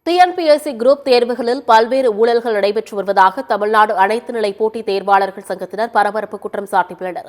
TNPSC group தேர்வுகளில் பல்வேறு ஊழல்கள் நடைபெற்று வருவதாக தமிழ்நாடு அனைத்து நிலை போட்டித் தேர்வாளர்கள் சங்கத்தினர் பரபரப்பு குற்றம் சாட்டியுள்ளனர்.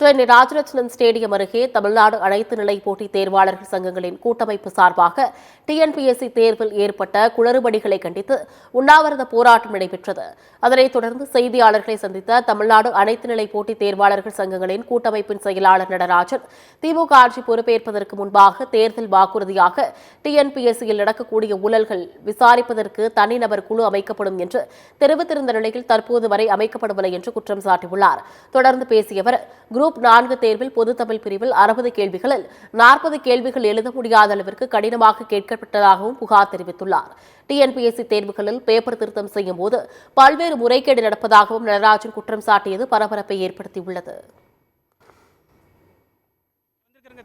சென்னை ராஜரத்னம் ஸ்டேடியம் அருகே தமிழ்நாடு அனைத்து நிலை போட்டித் தேர்வாளர்கள் சங்கங்களின் கூட்டமைப்பு சார்பாக டிஎன்பிஎஸ்சி தேர்வில் ஏற்பட்ட குளறுபடிகளை கண்டித்து உண்ணாவிரத போராட்டம் நடைபெற்றது. அதனைத் தொடர்ந்து செய்தியாளர்களை சந்தித்த தமிழ்நாடு அனைத்து நிலை போட்டித் தேர்வாளர்கள் சங்கங்களின் கூட்டமைப்பின் செயலாளர் நடராஜன், திமுக ஆட்சி பொறுப்பேற்பதற்கு முன்பாக தேர்தல் வாக்குறுதியாக டிஎன்பிஎஸ்சியில் நடக்கக்கூடிய ஊழல்கள் விசாரிப்பதற்கு தனிநபர் குழு அமைக்கப்படும் என்று தெரிவித்திருந்த நிலையில் தற்போது வரை அமைக்கப்படவில்லை என்று குற்றம் சாட்டியுள்ளார். தொடர்ந்து பேசிய அவர், குரூப் 4 தேர்வில் பொதுத்தமிழ் பிரிவில் 60 கேள்விகளில் 40 கேள்விகள் எழுத முடியாத அளவிற்கு கடினமாக கேட்கப்பட்டதாகவும் புகார் தெரிவித்துள்ளார். டிஎன்பிஎஸ்சி தேர்வுகளில் பேப்பர் திருத்தம் செய்யும் போது பல்வேறு முறைகேடு நடப்பதாகவும் நடராஜன் குற்றம் சாட்டியது பரபரப்பை ஏற்படுத்தியுள்ளது.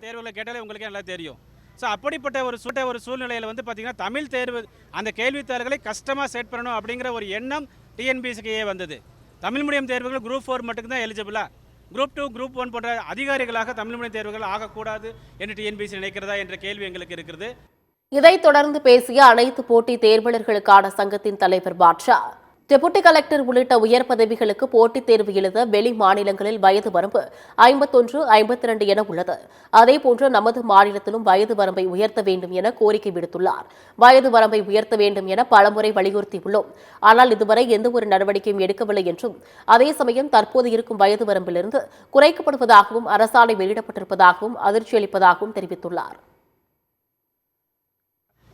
தேர்வுகளை கேட்டாலே உங்களுக்கு நல்லா தெரியும். ஸோ அப்படிப்பட்ட ஒரு சூழ்நிலையில் பார்த்தீங்கன்னா தமிழ் தேர்வு அந்த கேள்வித்தாள்களை கஷ்டமாக செட் பண்ணணும் அப்படிங்கிற ஒரு எண்ணம் டிஎன்பிஎஸ்சிக்கே வந்தது. தமிழ் மீடியம் தேர்வுகள் குரூப் 4 மட்டும்தான் எலிஜிபிளா, குரூப் 2 குரூப் 1 போன்ற அதிகாரிகளாக தமிழ் மீடியம் தேர்வுகள் ஆகக்கூடாது என்று டிஎன்பிஎஸ்சி நினைக்கிறதா என்ற கேள்வி எங்களுக்கு இருக்கிறது. இதைத் தொடர்ந்து பேசிய அனைத்து போட்டித் தேர்வாளர்களுக்கான சங்கத்தின் தலைவர் பாட்ஷா, டெபுட்டி கலெக்டர் உள்ளிட்ட உயர் பதவிகளுக்கு போட்டித் தேர்வு எழுத வெளி மாநிலங்களில் வயது வரம்பு 51, 52 என உள்ளது. அதேபோன்று நமது மாநிலத்திலும் வயது வரம்பை உயர்த்த வேண்டும் என கோரிக்கை விடுத்துள்ளார். வயது வரம்பை உயர்த்த வேண்டும் என பலமுறை வலியுறுத்தியுள்ளோம். ஆனால் இதுவரை எந்தவொரு நடவடிக்கையும் எடுக்கவில்லை என்றும், அதே சமயம் தற்போது இருக்கும் வயது வரம்பிலிருந்து குறைக்கப்படுவதாகவும் அரசாணை வெளியிடப்பட்டிருப்பதாகவும் அதிர்ச்சியளிப்பதாகவும் தெரிவித்துள்ளார்.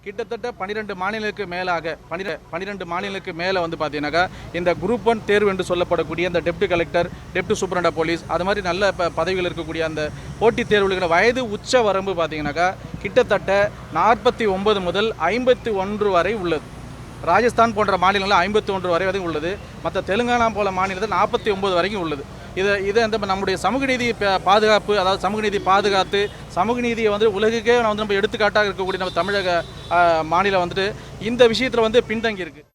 கிட்டத்தட்ட 12 மாநிலங்களுக்கு மேலாக 12 மாநிலங்களுக்கு மேலே பார்த்தீங்கன்னாக்கா இந்த குரூப் 1 தேர்வு என்று சொல்லப்படக்கூடிய அந்த டெப்டி கலெக்டர், டெப்டி சூப்பரண்டா போலீஸ், அது மாதிரி நல்ல பதவிகள் இருக்கக்கூடிய அந்த போட்டித் தேர்வுகளுக்கு வயது உச்ச வரம்பு பார்த்தீங்கன்னாக்கா கிட்டத்தட்ட 49 முதல் 51 வரை உள்ளது. ராஜஸ்தான் போன்ற மாநிலங்களில் 51 வரை உள்ளது. மற்ற தெலுங்கானா போல மாநிலத்தில் 49 வரைக்கும் உள்ளது. இதை நம்முடைய சமூக நீதி பாதுகாப்பு, அதாவது சமூக நீதி பாதுகாத்து சமூக நீதியை உலகுக்கே நம்ம எடுத்துக்காட்டாக இருக்கக்கூடிய நம்ம தமிழக மாநிலம் இந்த விஷயத்தில் பின்தங்கி இருக்குது.